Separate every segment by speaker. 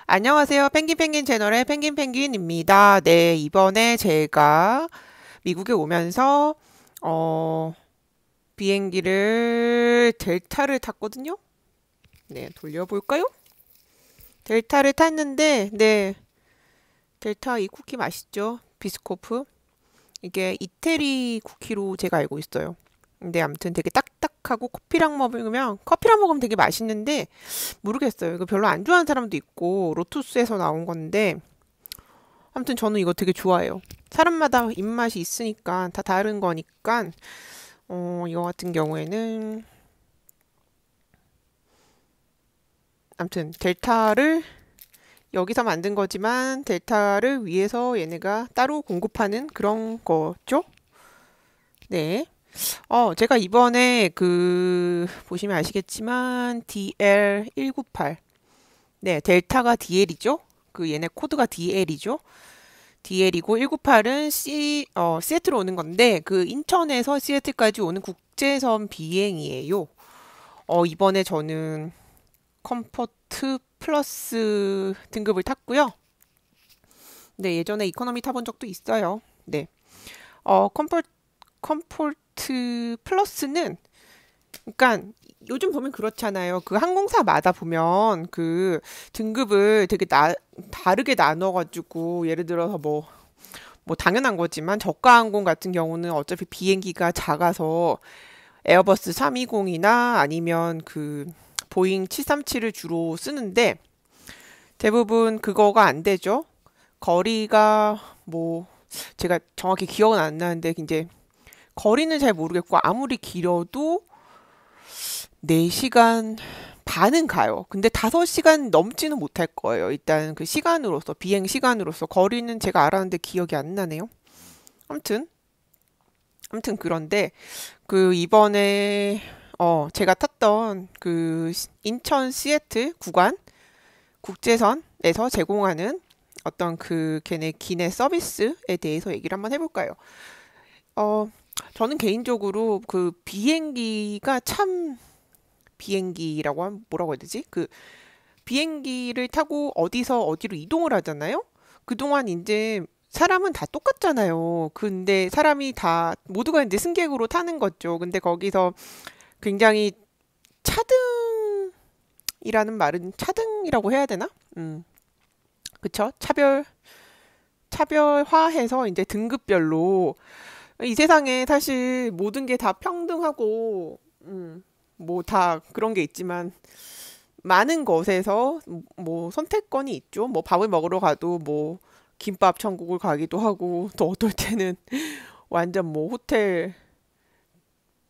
Speaker 1: 안녕하세요. 펭귄펭귄 채널의 펭귄펭귄입니다. 네, 이번에 제가 미국에 오면서, 어, 비행기를 델타를 탔거든요. 네, 돌려볼까요? 델타를 탔는데, 네, 델타 이 쿠키 맛있죠? 비스코프. 이게 이태리 쿠키로 제가 알고 있어요. 근데 아무튼 되게 딱딱하고 커피랑 먹으면 되게 맛있는데 모르겠어요. 이거 별로 안 좋아하는 사람도 있고 로투스에서 나온 건데 아무튼 저는 이거 되게 좋아해요. 사람마다 입맛이 있으니까 다 다른 거니까 이거 같은 경우에는 아무튼 델타를 여기서 만든 거지만 델타를 위해서 얘네가 따로 공급하는 그런 거죠. 네. 제가 이번에 보시면 아시겠지만 DL198. 네, 델타가 DL이죠. 얘네 코드가 DL이죠. DL이고 198은 시애틀로 오는 건데 인천에서 시애틀까지 오는 국제선 비행이에요. 이번에 저는 컴포트 플러스 등급을 탔고요. 네, 예전에 이코노미 타본 적도 있어요. 네. 컴포트 플러스는 그러니까 요즘 보면 그렇잖아요. 항공사마다 보면 등급을 되게 다르게 나눠가지고 예를 들어서 뭐 당연한 거지만 저가 항공 같은 경우는 어차피 비행기가 작아서 에어버스 320이나 아니면 보잉 737을 주로 쓰는데 대부분 그거가 안 되죠. 거리가 제가 정확히 기억은 안 나는데 이제 거리는 잘 모르겠고 아무리 길어도 4시간 반은 가요. 근데 5시간 넘지는 못할 거예요. 일단 비행 시간으로서 거리는 제가 알았는데 기억이 안 나네요. 아무튼, 그런데, 이번에, 제가 탔던 인천 시애틀 구간 국제선에서 제공하는 어떤 걔네 기내 서비스에 대해서 얘기를 한번 해볼까요? 어, 저는 개인적으로 비행기가 참 비행기라고 하면 뭐라고 해야 되지? 비행기를 타고 어디서 어디로 이동을 하잖아요? 그동안 이제 사람은 다 똑같잖아요. 근데 사람이 다 모두가 이제 승객으로 타는 거죠. 근데 거기서 굉장히 차등이라는 말은 차등이라고 해야 되나? 그쵸? 차별화해서 이제 등급별로 이 세상에 사실 모든 게 다 평등하고 뭐 다 그런 게 있지만 많은 것에서 뭐 선택권이 있죠. 뭐 밥을 먹으러 가도 뭐 김밥 천국을 가기도 하고 또 어떨 때는 완전 뭐 호텔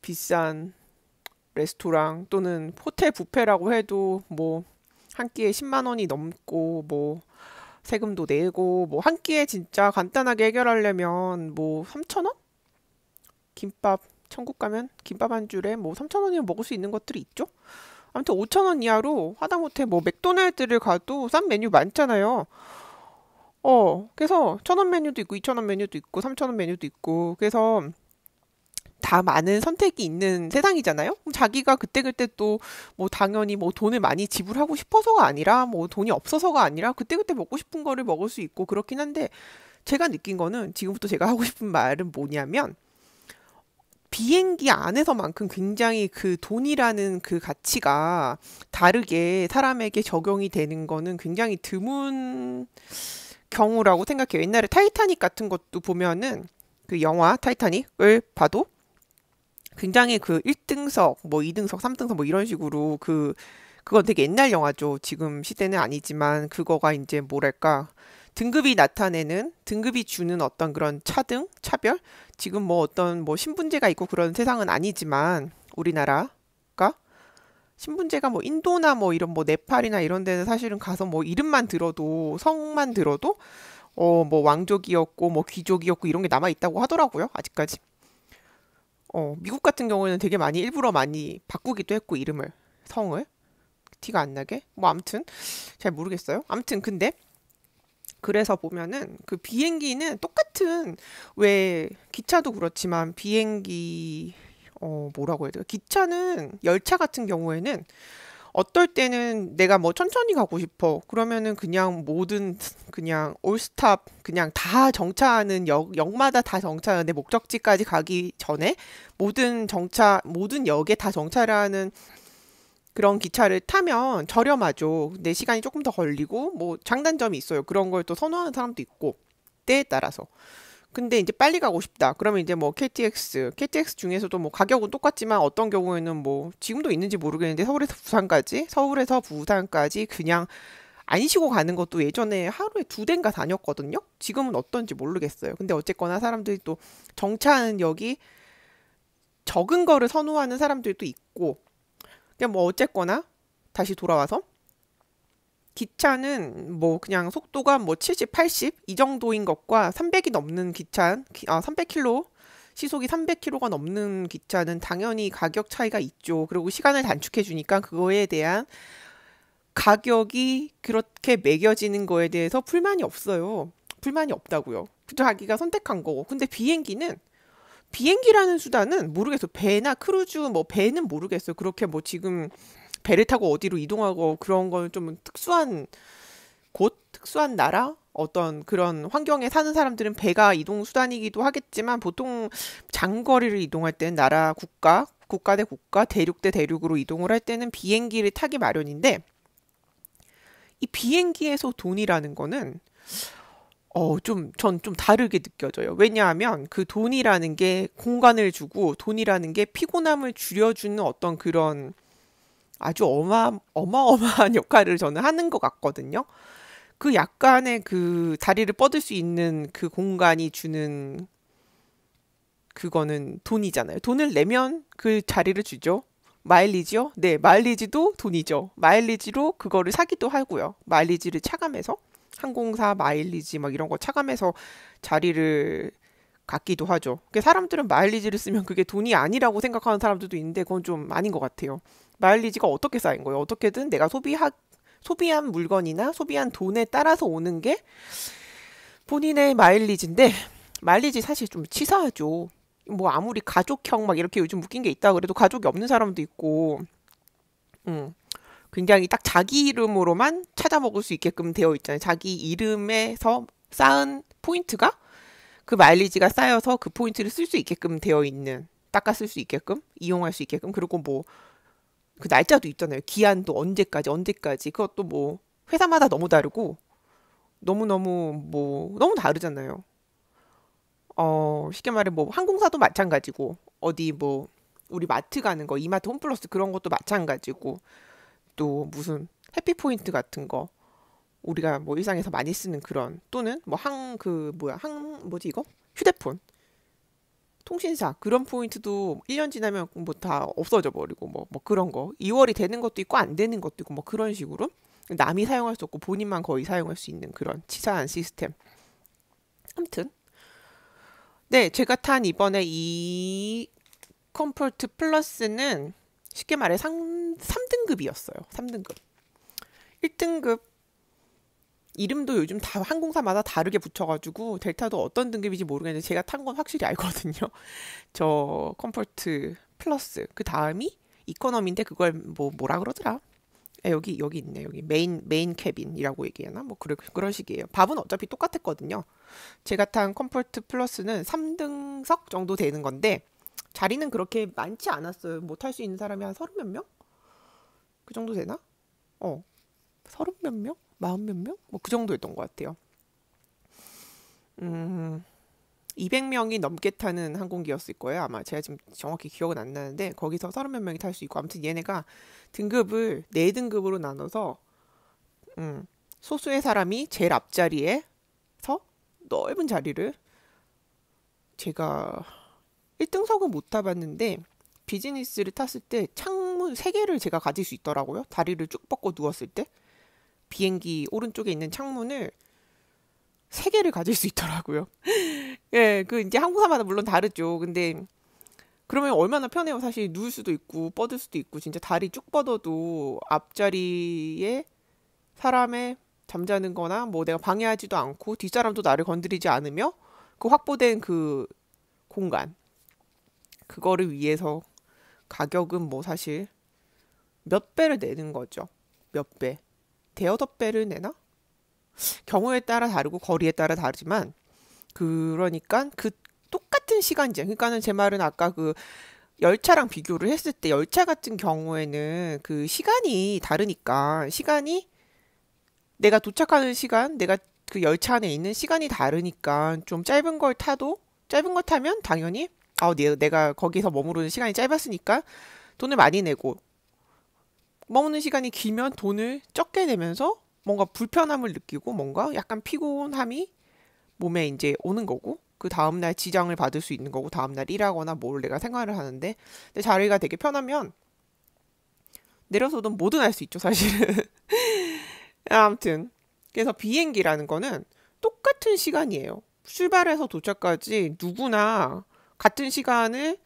Speaker 1: 비싼 레스토랑 또는 호텔 뷔페라고 해도 뭐 한 끼에 10만 원이 넘고 뭐 세금도 내고 뭐 한 끼에 진짜 간단하게 해결하려면 뭐 3천 원? 김밥 천국 가면 김밥 한 줄에 뭐 3천 원이면 먹을 수 있는 것들이 있죠. 아무튼 5천 원 이하로 하다못해 뭐 맥도날드를 가도 싼 메뉴 많잖아요. 그래서 1,000원 메뉴도 있고 2,000원 메뉴도 있고 3,000원 메뉴도 있고 그래서 다 많은 선택이 있는 세상이잖아요. 그럼 자기가 그때그때 또 뭐 당연히 뭐 돈을 많이 지불하고 싶어서가 아니라 뭐 돈이 없어서가 아니라 그때그때 먹고 싶은 거를 먹을 수 있고 그렇긴 한데 제가 느낀 거는 지금부터 제가 하고 싶은 말은 뭐냐면 비행기 안에서만큼 굉장히 돈이라는 가치가 다르게 사람에게 적용이 되는 거는 굉장히 드문 경우라고 생각해요. 옛날에 타이타닉 같은 것도 보면은 영화 타이타닉을 봐도 굉장히 1등석, 뭐 2등석, 3등석 뭐 이런 식으로 그건 되게 옛날 영화죠. 지금 시대는 아니지만 그거가 이제 뭐랄까 등급이 주는 어떤 그런 차등, 차별? 지금 뭐 어떤 뭐 신분제가 있고 그런 세상은 아니지만 우리나라가 신분제가 뭐 인도나 뭐 이런 뭐 네팔이나 이런 데는 사실은 가서 뭐 이름만 들어도 성만 들어도 뭐 왕족이었고 뭐 귀족이었고 이런 게 남아 있다고 하더라고요. 아직까지. 미국 같은 경우에는 되게 많이 일부러 많이 바꾸기도 했고 이름을 성을 티가 안 나게. 뭐 아무튼 잘 모르겠어요. 아무튼 근데 그래서 보면은 비행기는 똑같은 왜 기차도 그렇지만 비행기 뭐라고 해야 돼요? 기차는 열차 같은 경우에는 어떨 때는 내가 뭐 천천히 가고 싶어. 그러면은 그냥 모든 그냥 올스탑 그냥 다 정차하는 역마다 다 정차하는 내 목적지까지 가기 전에 모든 역에 다 정차를 하는 그런 기차를 타면 저렴하죠. 내 시간이 조금 더 걸리고 뭐 장단점이 있어요. 그런 걸 또 선호하는 사람도 있고 때에 따라서. 근데 이제 빨리 가고 싶다. 그러면 이제 뭐 KTX 중에서도 뭐 가격은 똑같지만 어떤 경우에는 뭐 지금도 있는지 모르겠는데 서울에서 부산까지 그냥 안 쉬고 가는 것도 예전에 하루에 두 대인가 다녔거든요. 지금은 어떤지 모르겠어요. 근데 어쨌거나 사람들이 또 정차하는 역이 적은 거를 선호하는 사람들도 있고, 그냥 뭐 어쨌거나 다시 돌아와서 기차는 뭐 그냥 속도가 뭐 70, 80 이 정도인 것과 300이 넘는 300km 시속이 300km가 넘는 기차는 당연히 가격 차이가 있죠. 그리고 시간을 단축해 주니까 그거에 대한 가격이 그렇게 매겨지는 거에 대해서 불만이 없어요. 불만이 없다고요. 자기가 선택한 거고. 근데 비행기라는 수단은 모르겠어요. 배나 크루즈 뭐 배는 모르겠어요. 그렇게 뭐 지금 배를 타고 어디로 이동하고 그런 건 좀 특수한 특수한 나라, 어떤 그런 환경에 사는 사람들은 배가 이동 수단이기도 하겠지만 보통 장거리를 이동할 때는 국가 대 국가, 대륙 대 대륙으로 이동을 할 때는 비행기를 타기 마련인데 이 비행기에서 돈이라는 거는 전 좀 다르게 느껴져요. 왜냐하면 그 돈이라는 게 공간을 주고 돈이라는 게 피곤함을 줄여주는 어떤 그런 아주 어마어마한 역할을 저는 하는 것 같거든요. 그 약간의 그 다리를 뻗을 수 있는 그 공간이 주는 그거는 돈이잖아요. 돈을 내면 그 자리를 주죠. 마일리지요? 네, 마일리지도 돈이죠. 마일리지로 그거를 사기도 하고요. 마일리지를 차감해서 항공사 마일리지 막 이런 거 차감해서 자리를 갖기도 하죠. 사람들은 마일리지를 쓰면 그게 돈이 아니라고 생각하는 사람들도 있는데 그건 좀 아닌 것 같아요. 마일리지가 어떻게 쌓인 거예요? 어떻게든 내가 소비한 물건이나 소비한 돈에 따라서 오는 게 본인의 마일리지인데 마일리지 사실 좀 치사하죠. 뭐 아무리 가족형 막 이렇게 요즘 웃긴 게 있다 그래도 가족이 없는 사람도 있고 음, 굉장히 딱 자기 이름으로만 찾아 먹을 수 있게끔 되어 있잖아요. 자기 이름에서 쌓은 포인트가 그 마일리지가 쌓여서 그 포인트를 쓸 수 있게끔 되어 있는 닦아 쓸 수 있게끔 이용할 수 있게끔 그리고 뭐 그 날짜도 있잖아요. 기한도 언제까지 그것도 뭐 회사마다 너무 다르고 너무 다르잖아요. 쉽게 말해 뭐 항공사도 마찬가지고 어디 뭐 우리 마트 가는 거 이마트 홈플러스 그런 것도 마찬가지고 또 무슨 해피포인트 같은 거 우리가 뭐 일상에서 많이 쓰는 그런 또는 뭐 뭐지 이거? 휴대폰 통신사 그런 포인트도 1년 지나면 뭐 다 없어져 버리고 뭐 그런 거 2월이 되는 것도 있고 안 되는 것도 있고 뭐 그런 식으로 남이 사용할 수 없고 본인만 거의 사용할 수 있는 그런 치사한 시스템. 아무튼 네, 제가 탄 이번에 이 컴포트 플러스는 쉽게 말해 3등급이었어요. 3등급. 1등급 이름도 요즘 다 항공사마다 다르게 붙여가지고 델타도 어떤 등급인지 모르겠는데 제가 탄 건 확실히 알거든요. 저 컴포트 플러스 그 다음이 이코노미인데 그걸 뭐라 그러더라? 여기 있네. 여기 메인 캐빈이라고 얘기하나? 뭐 그런 식이에요. 밥은 어차피 똑같았거든요. 제가 탄 컴포트 플러스는 3등석 정도 되는 건데 자리는 그렇게 많지 않았어요. 뭐 탈 수 있는 사람이 한 서른 몇 명? 그 정도 되나? 서른 몇 명? 마흔 몇 명? 뭐 그 정도였던 것 같아요. 음, 200명이 넘게 타는 항공기였을 거예요. 아마 제가 지금 정확히 기억은 안 나는데 거기서 서른 몇 명이 탈 수 있고 아무튼 얘네가 등급을 네 등급으로 나눠서 소수의 사람이 제일 앞자리에서 넓은 자리를 제가 1등석은 못 타봤는데 비즈니스를 탔을 때 창문 3개를 제가 가질 수 있더라고요. 다리를 쭉 뻗고 누웠을 때 비행기 오른쪽에 있는 창문을 3개를 가질 수 있더라고요. 예, 그 이제 항공사마다 물론 다르죠. 근데 그러면 얼마나 편해요. 사실 누울 수도 있고 뻗을 수도 있고 진짜 다리 쭉 뻗어도 앞자리에 사람의 잠자는 거나 뭐 내가 방해하지도 않고 뒷사람도 나를 건드리지 않으며 그 확보된 그 공간 그거를 위해서 가격은 뭐 사실 몇 배를 내는 거죠. 몇 배. 대여섯 배를 내나? 경우에 따라 다르고 거리에 따라 다르지만 그러니까 그 똑같은 시간제. 그러니까는 제 말은 아까 그 열차랑 비교를 했을 때 열차 같은 경우에는 그 시간이 다르니까 시간이 내가 도착하는 시간, 내가 그 열차 안에 있는 시간이 다르니까 좀 짧은 걸 타면 당연히 내가 거기서 머무르는 시간이 짧았으니까 돈을 많이 내고 머무는 시간이 길면 돈을 적게 내면서 뭔가 불편함을 느끼고 뭔가 약간 피곤함이 몸에 이제 오는 거고 그 다음날 지장을 받을 수 있는 거고 다음날 일하거나 뭘 내가 생활을 하는데 내 자리가 되게 편하면 내려서도 뭐든 할 수 있죠 사실은. 아무튼 그래서 비행기라는 거는 똑같은 시간이에요. 출발해서 도착까지 누구나 같은 시간을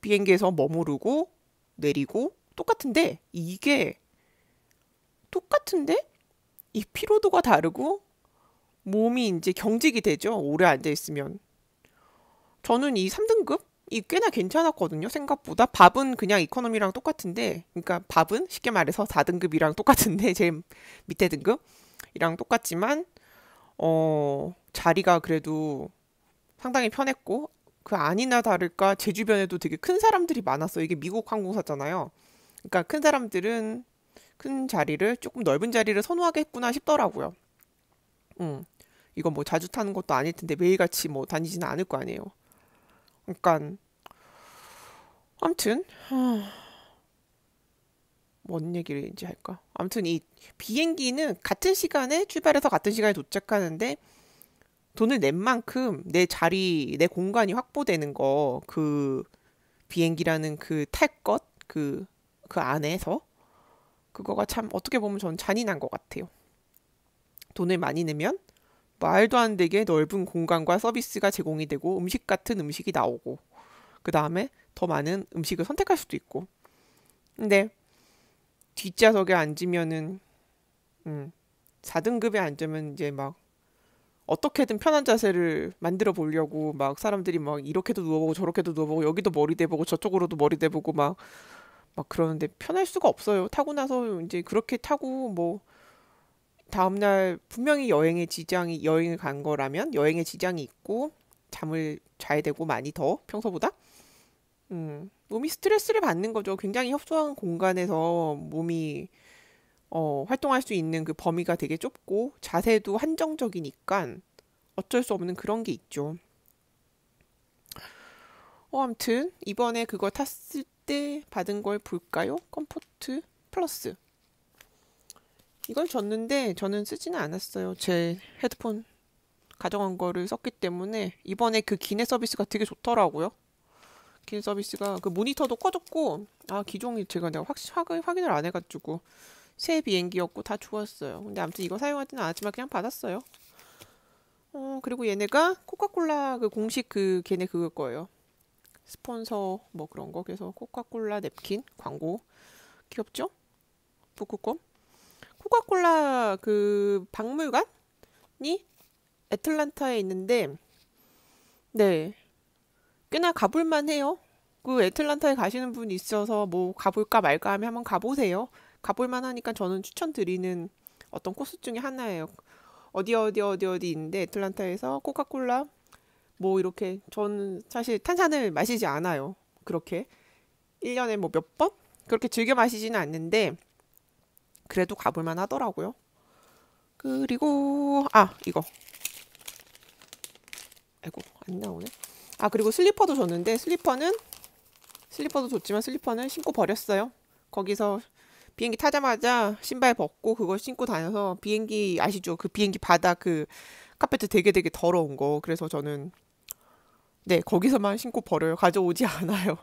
Speaker 1: 비행기에서 머무르고 내리고 똑같은데 이게 똑같은데 이 피로도가 다르고 몸이 이제 경직이 되죠. 오래 앉아 있으면. 저는 이 3등급 이 꽤나 괜찮았거든요. 생각보다 밥은 그냥 이코노미랑 똑같은데 그러니까 밥은 쉽게 말해서 4등급이랑 똑같은데 제일 밑에 등급이랑 똑같지만 자리가 그래도 상당히 편했고 그 아니나 다를까 제 주변에도 되게 큰 사람들이 많았어요. 이게 미국 항공사잖아요. 그러니까 큰 사람들은 큰 자리를 조금 넓은 자리를 선호하겠구나 싶더라고요. 음. 이거 뭐 자주 타는 것도 아닐 텐데 매일같이 뭐 다니지는 않을 거 아니에요. 그러니까 아무튼 뭔 얘기를 이제 할까? 아무튼 이 비행기는 같은 시간에 출발해서 같은 시간에 도착하는데 돈을 낸 만큼 내 자리, 내 공간이 확보되는 거, 그 비행기라는 그 탈 것, 그 안에서 그거가 참 어떻게 보면 전 잔인한 것 같아요. 돈을 많이 내면 말도 안 되게 넓은 공간과 서비스가 제공이 되고 음식 같은 음식이 나오고 그 다음에 더 많은 음식을 선택할 수도 있고 근데 뒷좌석에 앉으면은 4등급에 앉으면 이제 막 어떻게든 편한 자세를 만들어 보려고 막 사람들이 막 이렇게도 누워보고 저렇게도 누워보고 여기도 머리 대보고 저쪽으로도 머리 대보고 막 그러는데 편할 수가 없어요. 타고 나서 이제 그렇게 타고 뭐 다음날 분명히 여행을 간 거라면 여행에 지장이 있고 잠을 자야 되고 많이 더 평소보다 몸이 스트레스를 받는 거죠. 굉장히 협소한 공간에서 몸이 활동할 수 있는 그 범위가 되게 좁고 자세도 한정적이니까 어쩔 수 없는 그런 게 있죠. 아무튼 이번에 그거 탔을 때 받은 걸 볼까요? 컴포트 플러스. 이걸 줬는데 저는 쓰지는 않았어요. 제 헤드폰 가져간 거를 썼기 때문에 이번에 그 기내 서비스가 되게 좋더라고요. 기내 서비스가 그 모니터도 꺼졌고 기종이 제가 내가 확인을 안 해가지고 새 비행기였고 다 좋았어요. 근데 아무튼 이거 사용하지는 않았지만 그냥 받았어요. 그리고 얘네가 코카콜라 그 공식 걔네 그걸 거예요. 스폰서 뭐 그런 거. 그래서 코카콜라 냅킨 광고 귀엽죠? 북극곰. 코카콜라 그 박물관이 애틀란타에 있는데 네 꽤나 가볼만 해요. 그 애틀란타에 가시는 분 있어서 뭐 가볼까 말까 하면 한번 가보세요. 가볼만 하니까 저는 추천드리는 어떤 코스 중에 하나예요. 어디 있는데 애틀란타에서 코카콜라 뭐 이렇게 저는 사실 탄산을 마시지 않아요. 그렇게 1년에 뭐 몇 번? 그렇게 즐겨 마시지는 않는데 그래도 가볼만 하더라고요. 그리고 이거 아이고 안 나오네. 그리고 슬리퍼도 줬는데 슬리퍼도 줬지만 슬리퍼는 신고 버렸어요. 거기서 비행기 타자마자 신발 벗고 그걸 신고 다녀서 비행기 아시죠? 그 비행기 바닥 그 카페트 되게 더러운 거. 그래서 저는 네, 거기서만 신고 버려요. 가져오지 않아요.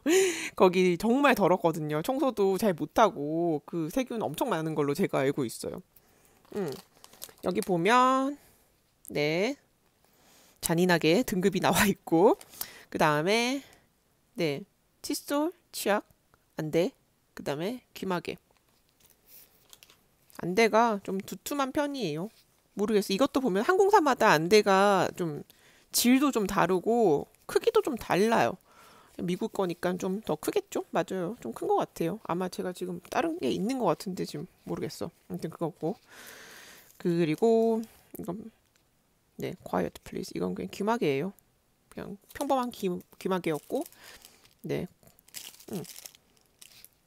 Speaker 1: 거기 정말 더럽거든요. 청소도 잘 못하고 그 세균 엄청 많은 걸로 제가 알고 있어요. 여기 보면 네, 잔인하게 등급이 나와 있고 그 다음에 네, 칫솔, 치약, 안대, 그 다음에 귀마개. 안대가 좀 두툼한 편이에요. 모르겠어요. 이것도 보면 항공사마다 안대가 좀 질도 좀 다르고 크기도 좀 달라요. 미국 거니까 좀 더 크겠죠? 맞아요. 좀 큰 것 같아요. 아마 제가 지금 다른 게 있는 것 같은데 지금 모르겠어. 아무튼 그거고. 그리고 이건 네, Quiet Please. 이건 그냥 귀마개예요. 그냥 평범한 귀마개였고, 네, 음,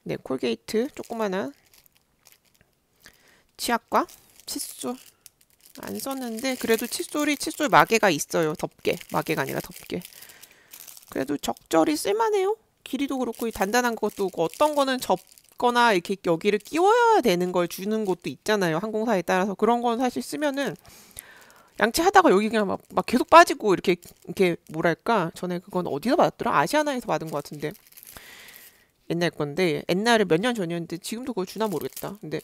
Speaker 1: 네, 콜게이트 조그마한 치약과 칫솔 안 썼는데 그래도 칫솔 마개가 있어요. 덮개 마개가 아니라 덮개. 그래도 적절히 쓸만해요. 길이도 그렇고 단단한 것도 있고 어떤 거는 접거나 이렇게 여기를 끼워야 되는 걸 주는 곳도 있잖아요. 항공사에 따라서 그런 건 사실 쓰면은 양치하다가 여기 그냥 막 계속 빠지고 이렇게 뭐랄까 전에 그건 어디서 받았더라? 아시아나에서 받은 것 같은데 옛날 건데 옛날에 몇 년 전이었는데 지금도 그걸 주나 모르겠다. 근데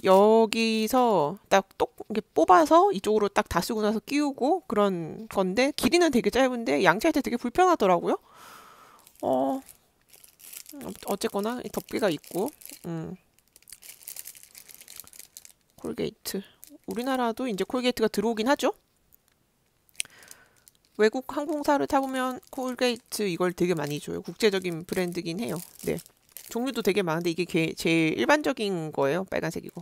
Speaker 1: 여기서 딱 이렇게 뽑아서 이쪽으로 딱 다 쓰고 나서 끼우고 그런 건데 길이는 되게 짧은데 양치할 때 되게 불편하더라고요. 어 어쨌거나 이 덮개가 있고 콜게이트 우리나라도 이제 콜게이트가 들어오긴 하죠. 외국 항공사를 타보면 콜게이트 이걸 되게 많이 줘요. 국제적인 브랜드긴 해요. 네. 종류도 되게 많은데 이게 제일 일반적인 거예요. 빨간색이고.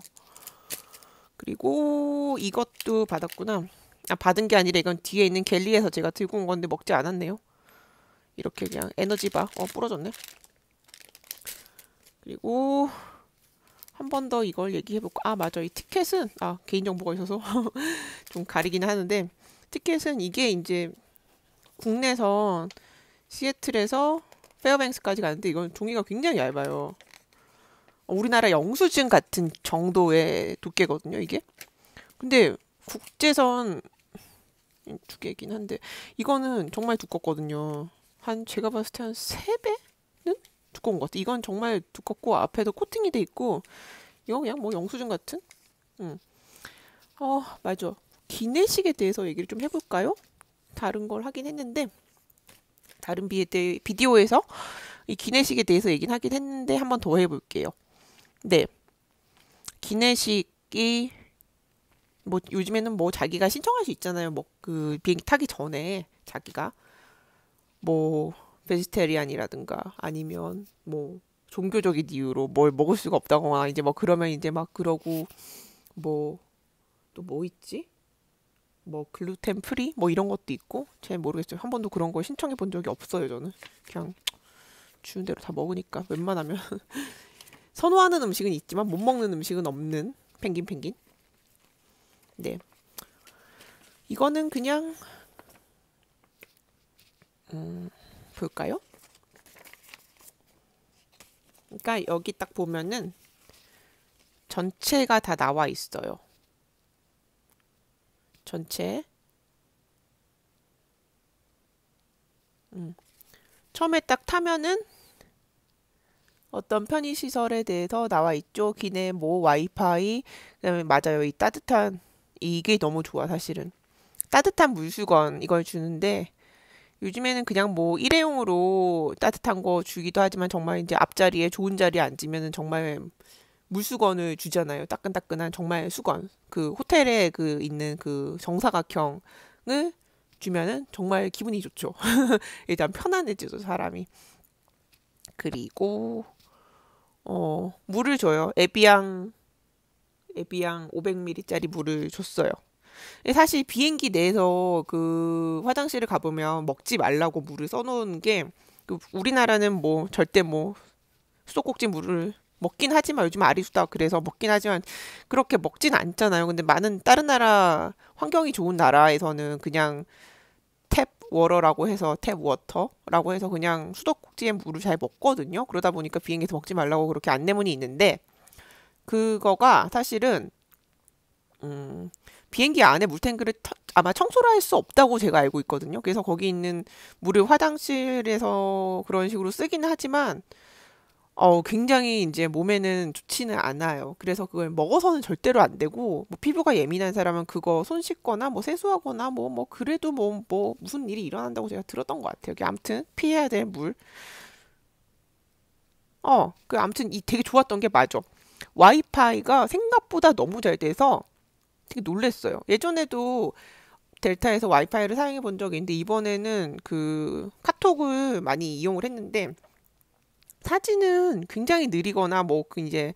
Speaker 1: 그리고 이것도 받았구나. 아, 받은 게 아니라 이건 뒤에 있는 갤리에서 제가 들고 온 건데 먹지 않았네요. 이렇게 그냥 에너지바. 부러졌네. 그리고 한 번 더 이걸 얘기해볼까? 아, 맞아. 이 티켓은, 개인정보가 있어서 좀 가리긴 하는데, 티켓은 이게 이제 국내선 시애틀에서 페어뱅스까지 가는데 이건 종이가 굉장히 얇아요. 우리나라 영수증 같은 정도의 두께거든요, 이게. 근데 국제선 두 개긴 한데 이거는 정말 두껍거든요. 제가 봤을 때 한 3배는 두꺼운 것 같아. 이건 정말 두껍고 앞에도 코팅이 돼 있고 이거 그냥 뭐 영수증 같은? 응. 맞아. 기내식에 대해서 얘기를 좀 해볼까요? 다른 걸 하긴 했는데 다른 비디오에서 이 기내식에 대해서 얘기는 하긴 했는데 한 번 더 해볼게요. 네. 기내식이 뭐 요즘에는 뭐 자기가 신청할 수 있잖아요. 뭐 그 비행기 타기 전에 자기가 뭐 베지테리안이라든가 아니면 뭐 종교적인 이유로 뭘 먹을 수가 없다거나 이제 뭐 그러면 이제 막 그러고 뭐 또 뭐 있지? 뭐 글루텐 프리 뭐 이런 것도 있고 잘 모르겠어요. 한 번도 그런 거 신청해 본 적이 없어요. 저는 그냥 주는 대로 다 먹으니까 웬만하면 선호하는 음식은 있지만 못 먹는 음식은 없는 펭귄. 네. 이거는 그냥 볼까요? 그러니까 여기 딱 보면은 전체가 다 나와 있어요. 전체. 처음에 딱 타면은 어떤 편의시설에 대해서 나와 있죠. 기내 뭐 와이파이 그다음에 맞아요. 이 따뜻한 이게 너무 좋아 사실은. 따뜻한 물수건 이걸 주는데 요즘에는 그냥 뭐 일회용으로 따뜻한 거 주기도 하지만 정말 이제 앞자리에 좋은 자리에 앉으면은 정말 물수건을 주잖아요. 따끈따끈한 정말 수건. 그 호텔에 그 있는 그 정사각형을 주면은 정말 기분이 좋죠. 일단 편안해지죠, 사람이. 그리고 물을 줘요. 에비앙 500ml짜리 물을 줬어요. 사실 비행기 내에서 그 화장실을 가보면 먹지 말라고 물을 써놓은 게 우리나라는 뭐 절대 뭐 수도꼭지 물을 먹긴 하지만 요즘 아리수다 그래서 먹긴 하지만 그렇게 먹진 않잖아요. 근데 많은 다른 나라 환경이 좋은 나라에서는 그냥 탭 워터라고 해서 탭 워터라고 해서 그냥 수도꼭지에 물을 잘 먹거든요. 그러다 보니까 비행기에서 먹지 말라고 그렇게 안내문이 있는데 그거가 사실은 비행기 안에 물탱크를 아마 청소를 할 수 없다고 제가 알고 있거든요. 그래서 거기 있는 물을 화장실에서 그런 식으로 쓰기는 하지만 굉장히 이제 몸에는 좋지는 않아요. 그래서 그걸 먹어서는 절대로 안 되고, 뭐 피부가 예민한 사람은 그거 손 씻거나 뭐 세수하거나 뭐 그래도 뭐 무슨 일이 일어난다고 제가 들었던 것 같아요. 아무튼 피해야 될 물. 아무튼 이 되게 좋았던 게 맞아. 와이파이가 생각보다 너무 잘 돼서 되게 놀랬어요. 예전에도 델타에서 와이파이를 사용해 본 적이 있는데 이번에는 그 카톡을 많이 이용을 했는데 사진은 굉장히 느리거나 뭐 그 이제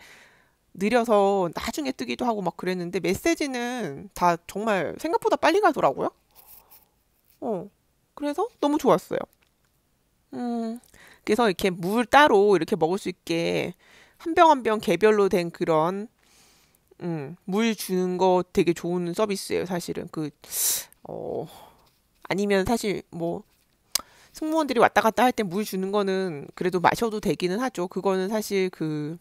Speaker 1: 느려서 나중에 뜨기도 하고 막 그랬는데 메시지는 다 정말 생각보다 빨리 가더라고요. 어. 그래서 너무 좋았어요. 음. 그래서 이렇게 물 따로 이렇게 먹을 수 있게 한 병 한 병 개별로 된 그런 물 주는 거 되게 좋은 서비스예요, 사실은. 어, 아니면 사실 뭐 승무원들이 왔다 갔다 할 때 물 주는 거는 그래도 마셔도 되기는 하죠. 그거는 사실 그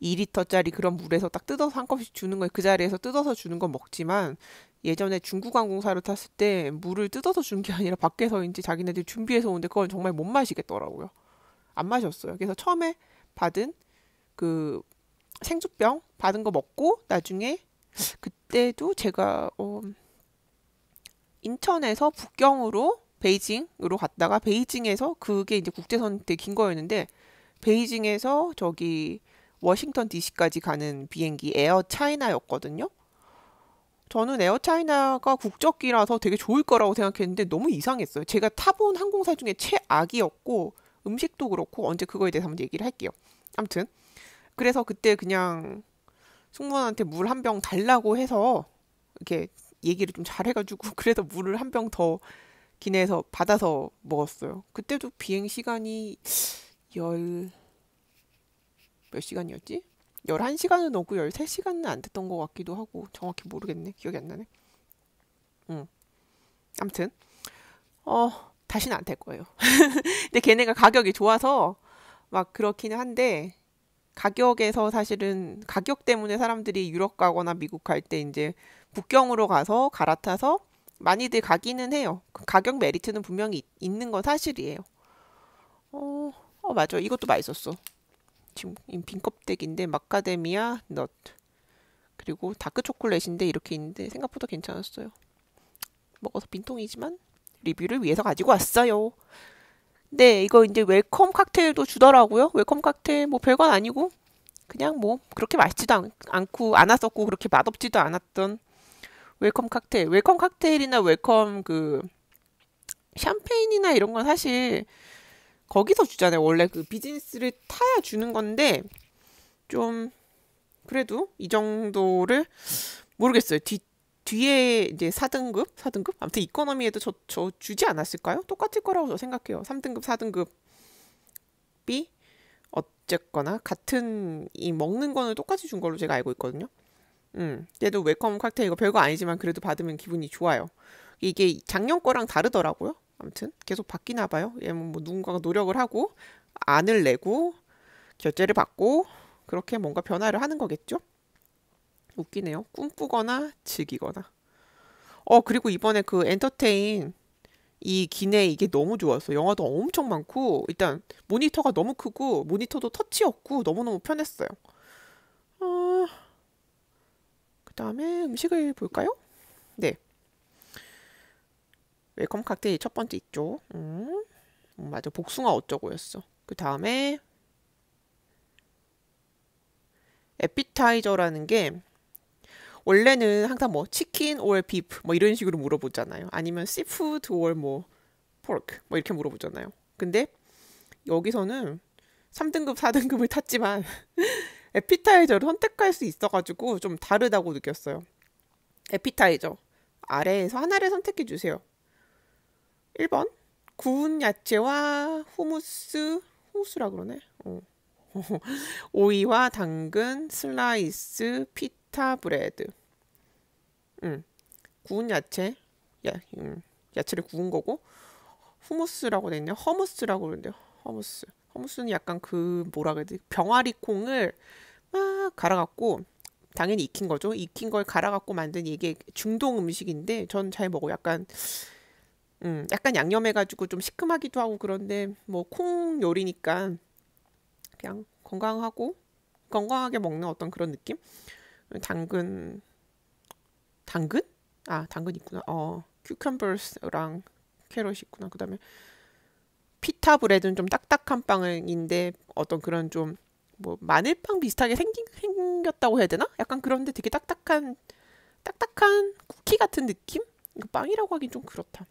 Speaker 1: 2리터짜리 그런 물에서 딱 뜯어서 한 컵씩 주는 거, 그 자리에서 뜯어서 주는 건 먹지만 예전에 중국 항공사를 탔을 때 물을 뜯어서 준 게 아니라 밖에서 이제 자기네들 준비해서 오는데 그건 정말 못 마시겠더라고요. 안 마셨어요. 그래서 처음에 받은 그 생수병 받은 거 먹고 나중에 그때도 제가 인천에서 북경으로 베이징으로 갔다가 베이징에서 그게 이제 국제선 되게 긴 거였는데 베이징에서 저기 워싱턴 DC까지 가는 비행기 에어 차이나였거든요. 저는 에어 차이나가 국적기라서 되게 좋을 거라고 생각했는데 너무 이상했어요. 제가 타본 항공사 중에 최악이었고 음식도 그렇고 언제 그거에 대해서 한번 얘기를 할게요. 아무튼 그래서 그때 그냥 승무원한테 물 한 병 달라고 해서 이렇게 얘기를 좀 잘해가지고 그래서 물을 한 병 더 기내에서 받아서 먹었어요. 그때도 비행 시간이 열 몇 시간이었지? 11시간은 넘고 13시간은 안 됐던 것 같기도 하고 정확히 모르겠네. 기억이 안 나네. 응. 아무튼 다시는 안 탈 거예요. 근데 걔네가 가격이 좋아서 막 그렇기는 한데 가격에서 사실은 가격 때문에 사람들이 유럽 가거나 미국 갈 때 이제 국경으로 가서 갈아타서 많이들 가기는 해요. 그 가격 메리트는 분명히 있는 건 사실이에요. 맞아. 이것도 맛있었어. 지금 빈 껍데기인데 마카데미아 넛 그리고 다크 초콜릿인데 이렇게 있는데 생각보다 괜찮았어요. 먹어서 빈통이지만 리뷰를 위해서 가지고 왔어요. 네, 이거 이제 웰컴 칵테일도 주더라고요. 웰컴 칵테일 뭐 별건 아니고 그냥 뭐 그렇게 맛있지도 않고 않았었고 그렇게 맛없지도 않았던 웰컴 칵테일. 웰컴 칵테일이나 웰컴 그 샴페인이나 이런 건 사실 거기서 주잖아요. 원래 그 비즈니스를 타야 주는 건데 좀 그래도 이 정도를 모르겠어요. 뒤에 이제 4등급? 아무튼 이코노미에도 저 주지 않았을까요? 똑같을 거라고 저 생각해요. 3등급, 4등급이 어쨌거나 같은 이 먹는 거는 똑같이 준 걸로 제가 알고 있거든요. 얘도 웰컴 칵테일 이거 별거 아니지만 그래도 받으면 기분이 좋아요. 이게 작년 거랑 다르더라고요. 아무튼 계속 바뀌나 봐요. 얘는 뭐 누군가가 노력을 하고 안을 내고 결제를 받고 그렇게 뭔가 변화를 하는 거겠죠? 웃기네요. 꿈꾸거나 즐기거나. 그리고 이번에 그 엔터테인 이 기내 이게 너무 좋았어. 영화도 엄청 많고 일단 모니터가 너무 크고 모니터도 터치였고 너무너무 편했어요. 어, 그다음에 음식을 볼까요? 네. 웰컴 칵테일 첫 번째 있죠. 맞아. 복숭아 어쩌고였어. 그 다음에 에피타이저라는 게 원래는 항상 뭐 치킨 or 비프 뭐 이런 식으로 물어보잖아요. 아니면 씨푸드 or 뭐 포크 뭐 이렇게 물어보잖아요. 근데 여기서는 3등급, 4등급을 탔지만 에피타이저를 선택할 수 있어가지고 좀 다르다고 느꼈어요. 에피타이저 아래에서 하나를 선택해 주세요. 1번 구운 야채와 후무스라 그러네. 오이와 당근, 슬라이스, 피타 브레드. 음, 구운 야채를 구운 거고 후무스라고 돼 있네요. 허무스라고 그러는데요. 허무스. 허무스는 약간 그 뭐라 그래야 되지? 병아리 콩을 막 갈아갖고 당연히 익힌 거죠. 익힌 걸 갈아갖고 만든 이게 중동 음식인데 전 잘 먹어. 약간 양념해가지고 좀 시큼하기도 하고 그런데 뭐 콩 요리니까 그냥 건강하게 먹는 어떤 그런 느낌? 당근? 당근 있구나. 큐컴버스랑 캐럿이 있구나. 그다음에 피타 브레드는 좀 딱딱한 빵인데 어떤 그런 좀 뭐 마늘빵 비슷하게 생겼다고 해야 되나? 약간 그런데 되게 딱딱한 쿠키 같은 느낌? 이거 빵이라고 하긴 좀 그렇다.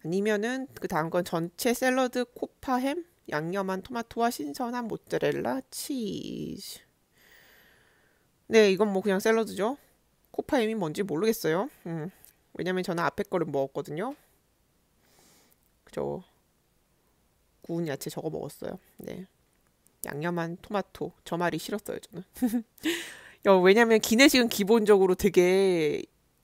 Speaker 1: 아니면은 그 다음 건 전체 샐러드 코파햄, 양념한 토마토와 신선한 모짜렐라 치즈. 네, 이건 뭐 그냥 샐러드죠. 코파햄이 뭔지 모르겠어요. 왜냐면 저는 앞에 거를 먹었거든요. 저 구운 야채 저거 먹었어요. 네. 양념한 토마토. 저 말이 싫었어요, 저는. 왜냐면 기내식은 기본적으로 되게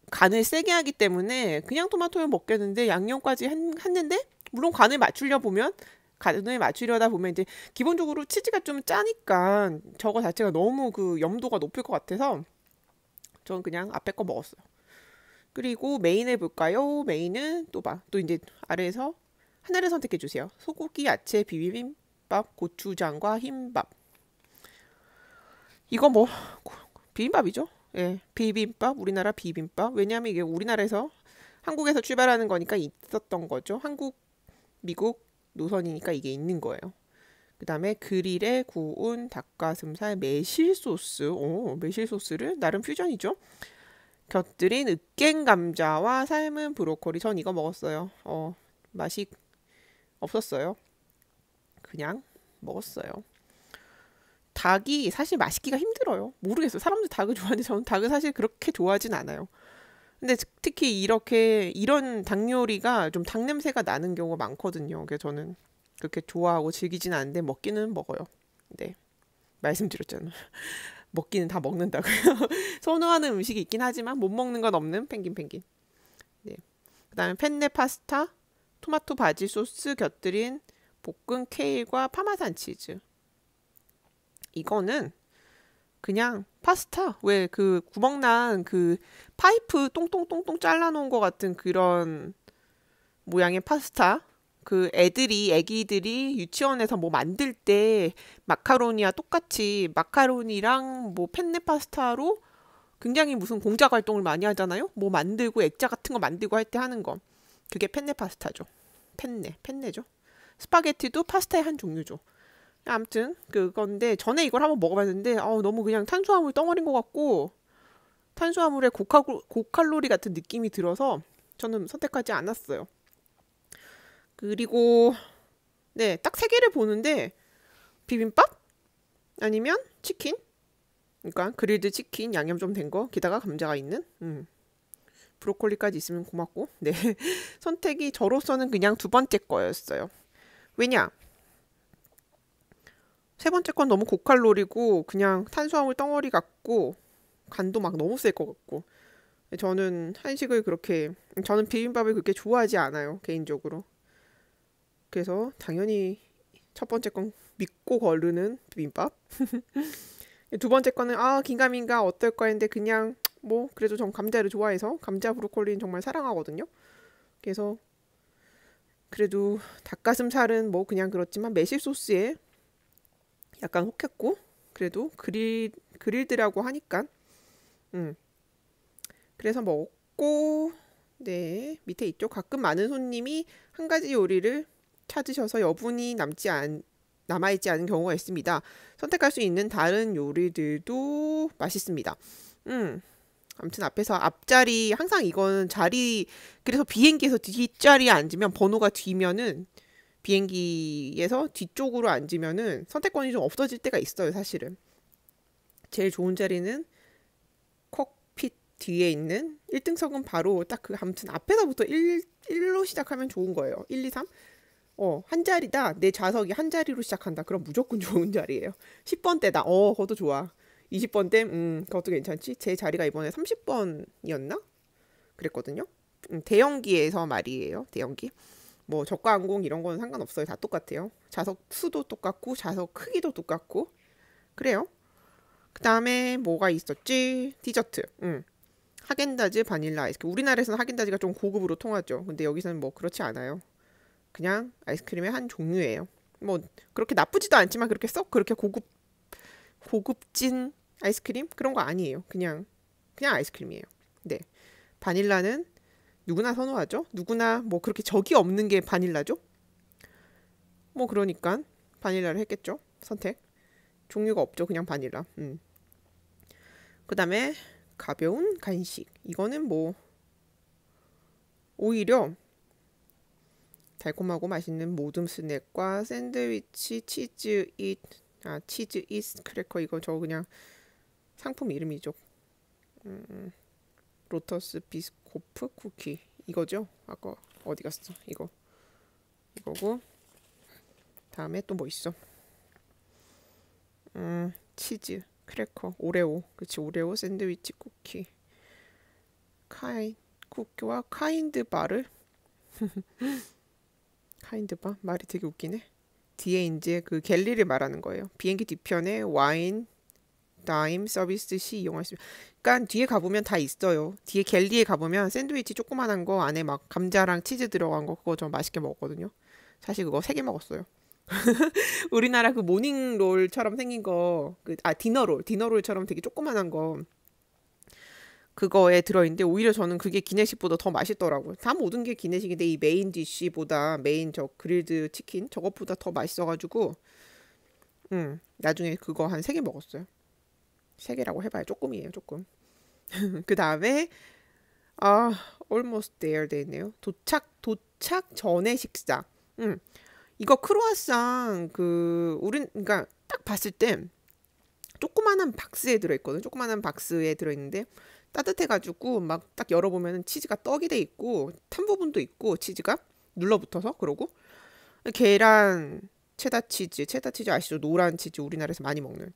Speaker 1: 간을 세게 하기 때문에 그냥 토마토를 먹겠는데 양념까지 했는데 물론 간을 맞추려다 보면 이제 기본적으로 치즈가 좀 짜니까 저거 자체가 너무 그 염도가 높을 것 같아서 저는 그냥 앞에 거 먹었어요. 그리고 메인을 볼까요? 메인은 또 이제 아래에서 하나를 선택해 주세요. 소고기 야채 비빔밥, 고추장과 흰밥. 이거 뭐 비빔밥이죠? 예, 비빔밥, 우리나라 비빔밥. 왜냐하면 이게 우리나라에서 한국에서 출발하는 거니까 있었던 거죠. 한국, 미국 노선이니까 이게 있는 거예요. 그 다음에 그릴에 구운 닭가슴살 매실 소스. 오, 매실 소스를 나름 퓨전이죠. 곁들인 으깬 감자와 삶은 브로콜리. 전 이거 먹었어요. 맛이 없었어요. 그냥 먹었어요. 닭이 사실 맛있기가 힘들어요. 모르겠어요. 사람들 닭을 좋아하는데 저는 닭을 사실 그렇게 좋아하진 않아요. 근데 특히 이런 닭 요리가 좀 닭 냄새가 나는 경우가 많거든요. 그래서 저는 그렇게 좋아하고 즐기진 않는데 먹기는 먹어요. 네. 말씀드렸잖아요. 먹기는 다 먹는다고요. 선호하는 음식이 있긴 하지만 못 먹는 건 없는 펭귄. 네. 그다음에 펜네 파스타, 토마토 바질 소스 곁들인 볶은 케일과 파마산 치즈. 이거는 그냥 파스타 왜 그 구멍난 그 파이프 똥똥똥똥 잘라놓은 것 같은 그런 모양의 파스타. 그 애기들이 유치원에서 뭐 만들 때 마카로니와 똑같이 마카로니랑 뭐 펜네 파스타로 굉장히 무슨 공작 활동을 많이 하잖아요. 뭐 만들고 액자 같은 거 만들고 할 때 하는 거. 그게 펜네 파스타죠. 펜네죠. 스파게티도 파스타의 한 종류죠. 아무튼 그건데 전에 이걸 한번 먹어봤는데 너무 그냥 탄수화물 덩어리인 것 같고 탄수화물의 고칼로리 같은 느낌이 들어서 저는 선택하지 않았어요. 그리고 네, 딱 세 개를 보는데 비빔밥 아니면 치킨, 그러니까 그릴드 치킨 양념 좀 된 거, 게다가 감자가 있는, 브로콜리까지 있으면 고맙고, 네 선택이 저로서는 그냥 두 번째 거였어요. 왜냐? 세 번째 건 너무 고칼로리고 그냥 탄수화물 덩어리 같고 간도 막 너무 셀 것 같고 저는 비빔밥을 그렇게 좋아하지 않아요 개인적으로. 그래서 당연히 첫 번째 건 믿고 거르는 비빔밥. 두 번째 거는 긴가민가 어떨까 했는데 그냥 뭐 그래도 전 감자를 좋아해서 감자 브로콜리는 정말 사랑하거든요. 그래서 그래도 닭가슴살은 뭐 그냥 그렇지만 매실 소스에 약간 혹했고 그래도 그릴드라고 하니까 그래서 먹고 네 밑에 있죠. 가끔 많은 손님이 한 가지 요리를 찾으셔서 여분이 남아있지 않은 경우가 있습니다. 선택할 수 있는 다른 요리들도 맛있습니다. 아무튼 앞에서 앞자리 항상 이거는 자리 그래서 비행기에서 뒷자리에 앉으면 번호가 뒤면은 비행기에서 뒤쪽으로 앉으면은 선택권이 좀 없어질 때가 있어요, 사실은. 제일 좋은 자리는 콕핏 뒤에 있는 1등석은 바로 딱 아무튼 앞에서부터 1로 시작하면 좋은 거예요. 1, 2, 3. 한 자리다. 내 좌석이 한 자리로 시작한다. 그럼 무조건 좋은 자리예요. 10번대다. 그것도 좋아. 20번대, 그것도 괜찮지. 제 자리가 이번에 30번이었나? 그랬거든요. 대형기에서 말이에요. 대형기. 뭐 저가 항공 이런 거는 상관없어요. 다 똑같아요. 좌석 수도 똑같고 좌석 크기도 똑같고 그래요. 그 다음에 뭐가 있었지? 디저트. 하겐다즈 바닐라 아이스크림. 우리나라에서는 하겐다즈가 좀 고급으로 통하죠. 근데 여기서는 뭐 그렇지 않아요. 그냥 아이스크림의 한 종류예요. 뭐 그렇게 나쁘지도 않지만 그렇게 썩 그렇게 고급진 아이스크림 그런 거 아니에요. 그냥 아이스크림이에요. 네. 바닐라는 누구나 선호하죠. 누구나 뭐 그렇게 적이 없는 게 바닐라죠. 뭐 그러니까 바닐라를 했겠죠. 선택. 종류가 없죠. 그냥 바닐라. 그다음에 가벼운 간식. 이거는 뭐 오히려 달콤하고 맛있는 모듬 스낵과 샌드위치 치즈 이스 크래커 이거 저 그냥 상품 이름이죠. 로터스 비스코프 쿠키 이거죠? 아까 어디 갔어? 이거고 다음에 또 뭐 있어? 치즈 크래커 오레오 그치 오레오 샌드위치 쿠키 쿠키와 카인드 바를 카인드 바 말이 되게 웃기네. 뒤에 이제 그 갤리를 말하는 거예요. 비행기 뒤편에 와인 다임 서비스 시 이용할 수. 그러니까 뒤에 가보면 다 있어요. 뒤에 갤리에 가보면 샌드위치 조그만한 거 안에 막 감자랑 치즈 들어간 거 그거 저 맛있게 먹었거든요. 사실 그거 3개 먹었어요. 우리나라 그 모닝롤처럼 생긴 거, 디너롤처럼 되게 조그만한 거 그거에 들어있는데 오히려 저는 그게 기내식보다 더 맛있더라고요. 다 모든 게 기내식인데 이 메인 디쉬보다 메인 저 그릴드 치킨 저것보다 더 맛있어가지고 나중에 그거 한 3개 먹었어요. 3개라고 해봐요. 조금이에요, 조금. 그 다음에 almost there 돼 있네요. 도착 전에 식사. 이거 크루아상 그러니까 딱 봤을 때 조그만한 박스에 들어있거든. 조그만한 박스에 들어있는데 따뜻해가지고 막 딱 열어보면 치즈가 떡이 돼 있고 탄 부분도 있고 치즈가 눌러붙어서 그러고 계란 체다 치즈 아시죠? 노란 치즈 우리나라에서 많이 먹는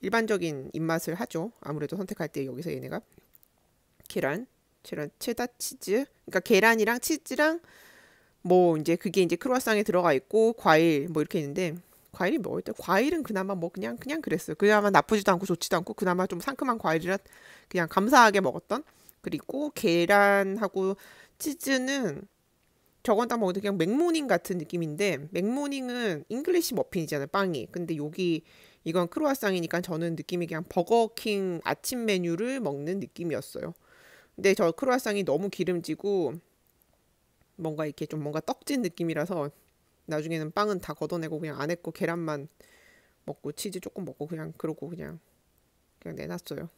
Speaker 1: 일반적인 입맛을 하죠. 아무래도 선택할 때 여기서 얘네가 계란 체다 치즈 그러니까 계란이랑 치즈랑 뭐 이제 그게 이제 크루아상에 들어가 있고 과일 뭐 이렇게 있는데 과일이 뭐였대? 과일은 그나마 뭐 그냥 그랬어요. 그나마 나쁘지도 않고 좋지도 않고 그나마 좀 상큼한 과일이라 그냥 감사하게 먹었던. 그리고 계란하고 치즈는 저건 딱 먹어도 그냥 맥모닝 같은 느낌인데 맥모닝은 잉글리시 머핀이잖아요, 빵이. 근데 이건 크루아상이니까 저는 느낌이 그냥 버거킹 아침 메뉴를 먹는 느낌이었어요. 근데 저 크루아상이 너무 기름지고 뭔가 이렇게 좀 뭔가 떡진 느낌이라서 나중에는 빵은 다 걷어내고 그냥 안에 거 계란만 먹고 치즈 조금 먹고 그냥 그러고 그냥 내놨어요.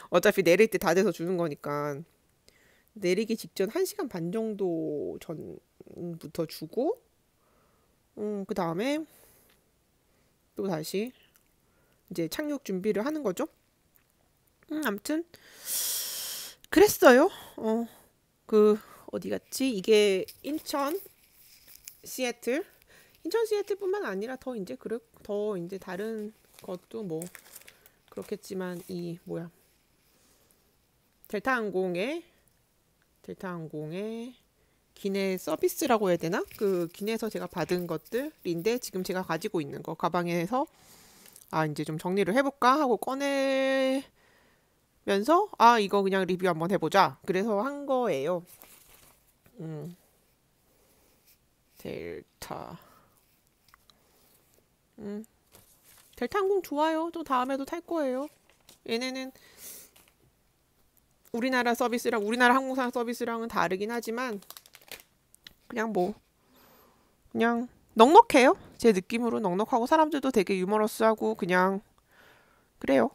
Speaker 1: 어차피 내릴 때 다 돼서 주는 거니까 내리기 직전 1시간 반 정도 전부터 주고 그 다음에 또 다시 이제 착륙 준비를 하는 거죠. 아무튼 그랬어요. 어디 갔지? 이게 인천 시애틀뿐만 아니라 더 이제 다른 것도 뭐 그렇겠지만 델타항공의 기내 서비스라고 해야 되나? 그 기내에서 제가 받은 것들인데 지금 제가 가지고 있는 거 가방에서 이제 좀 정리를 해볼까 하고 꺼내면서 이거 그냥 리뷰 한번 해보자. 그래서 한 거예요. 델타항공 좋아요. 또 다음에도 탈 거예요. 얘네는 우리나라 항공사 서비스랑은 다르긴 하지만 그냥 넉넉해요. 제 느낌으로 넉넉하고 사람들도 되게 유머러스하고 그냥 그래요.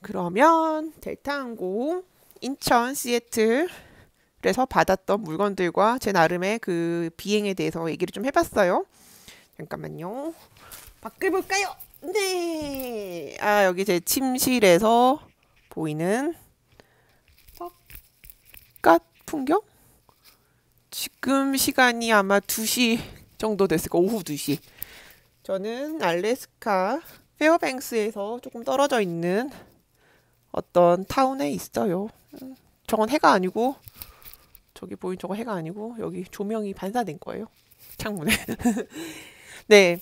Speaker 1: 그러면 델타항공 인천 시애틀에서 받았던 물건들과 제 나름의 그 비행에 대해서 얘기를 좀 해봤어요. 잠깐만요. 바꿔볼까요? 네. 여기 제 침실에서 보이는 바깥 풍경? 지금 시간이 아마 2시 정도 됐을 거예요. 오후 2시. 저는 알래스카 페어뱅스에서 조금 떨어져 있는 어떤 타운에 있어요. 저건 해가 아니고 저기 보인 저거 해가 아니고 여기 조명이 반사된 거예요. 창문에. 네.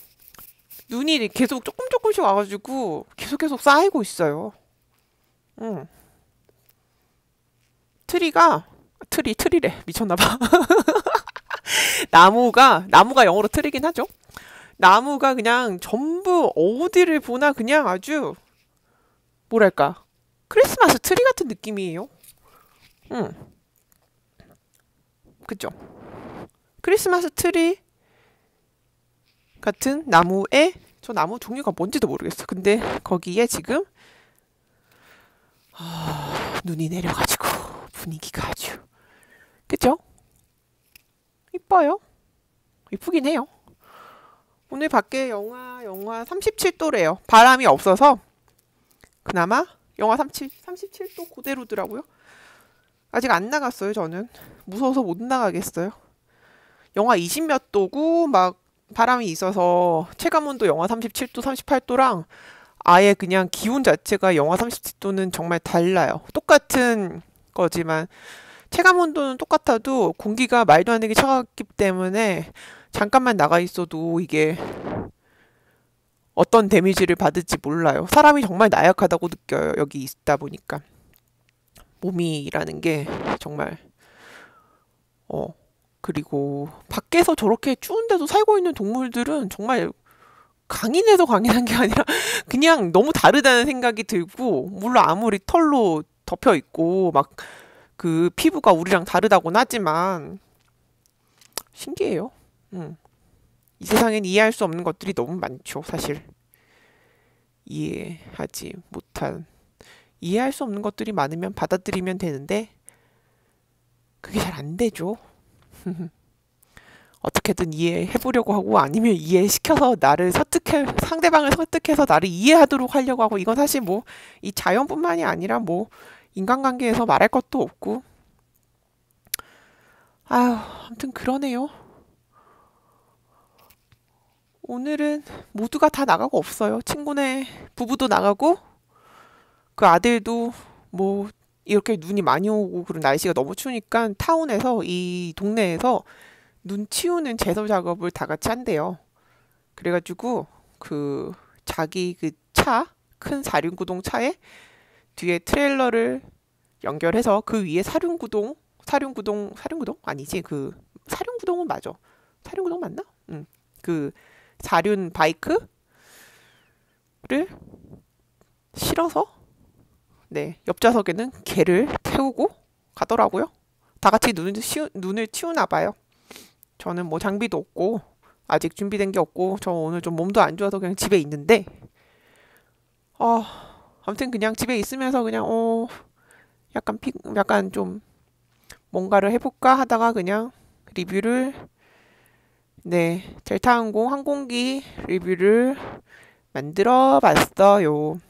Speaker 1: 눈이 계속 조금씩 와가지고 계속 쌓이고 있어요. 트리래. 미쳤나봐. 나무가 영어로 트리긴 하죠. 나무가 그냥 전부 어디를 보나 그냥 아주 뭐랄까 크리스마스 트리 같은 느낌이에요. 그죠? 크리스마스 트리 같은 나무에 저 나무 종류가 뭔지도 모르겠어. 근데 거기에 지금 눈이 내려가지고 분위기가 아주. 그죠? 이뻐요. 이쁘긴 해요. 오늘 밖에 영하 37도래요. 바람이 없어서 그나마 영하 37도 그대로더라고요. 아직 안 나갔어요, 저는. 무서워서 못 나가겠어요. 영하 20 몇 도고 막 바람이 있어서 체감온도 영하 37도, 38도랑 아예 그냥 기온 자체가 영하 37도는 정말 달라요. 똑같은 거지만 체감온도는 똑같아도 공기가 말도 안 되게 차갑기 때문에 잠깐만 나가 있어도 이게 어떤 데미지를 받을지 몰라요. 사람이 정말 나약하다고 느껴요. 여기 있다 보니까. 몸이라는 게 정말 그리고 밖에서 저렇게 추운데도 살고 있는 동물들은 정말 강인해서 강인한 게 아니라 그냥 너무 다르다는 생각이 들고 물론 아무리 털로 덮여 있고 막 그 피부가 우리랑 다르다고는 하지만 신기해요. 이 세상엔 이해할 수 없는 것들이 너무 많죠, 사실. 이해하지 못한 이해할 수 없는 것들이 많으면 받아들이면 되는데 그게 잘 안 되죠. 어떻게든 이해해보려고 하고 아니면 이해시켜서 상대방을 설득해서 나를 이해하도록 하려고 하고 이건 사실 뭐 이 자연뿐만이 아니라 뭐 인간관계에서 말할 것도 없고 아휴 아무튼 그러네요. 오늘은 모두가 다 나가고 없어요. 친구네 부부도 나가고 그 아들도 뭐 이렇게 눈이 많이 오고 그런 날씨가 너무 추우니까 타운에서 이 동네에서 눈 치우는 제설 작업을 다 같이 한대요. 그래가지고 그 자기 그 큰 사륜구동 차에 뒤에 트레일러를 연결해서 그 위에 사륜구동 아니지 그 사륜구동은 맞아. 사륜구동 맞나? 응. 그 사륜 바이크를 실어서 네 옆좌석에는 개를 태우고 가더라고요. 다 같이 눈을 치우나 봐요. 저는 뭐 장비도 없고 아직 준비된 게 없고 저 오늘 좀 몸도 안 좋아서 그냥 집에 있는데 아무튼 그냥 집에 있으면서 그냥 약간 좀 뭔가를 해볼까 하다가 그냥 리뷰를 네 델타항공 항공기 리뷰를 만들어 봤어요.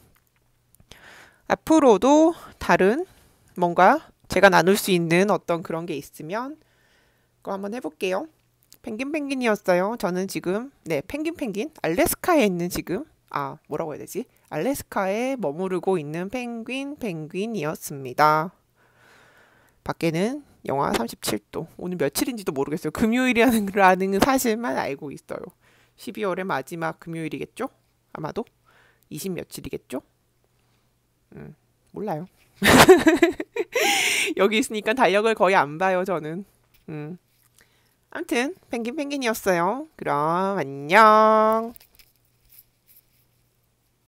Speaker 1: 앞으로도 다른 뭔가 제가 나눌 수 있는 어떤 그런 게 있으면 그거 한번 해볼게요. 펭귄이었어요. 저는 지금 네 펭귄 알래스카에 있는 지금 뭐라고 해야 되지? 알래스카에 머무르고 있는 펭귄이었습니다. 밖에는 영하 37도. 오늘 며칠인지도 모르겠어요. 금요일이라는 사실만 알고 있어요. 12월의 마지막 금요일이겠죠? 아마도 20 며칠이겠죠? 몰라요. 여기 있으니까 달력을 거의 안 봐요, 저는. 아무튼 펭귄이었어요. 그럼 안녕.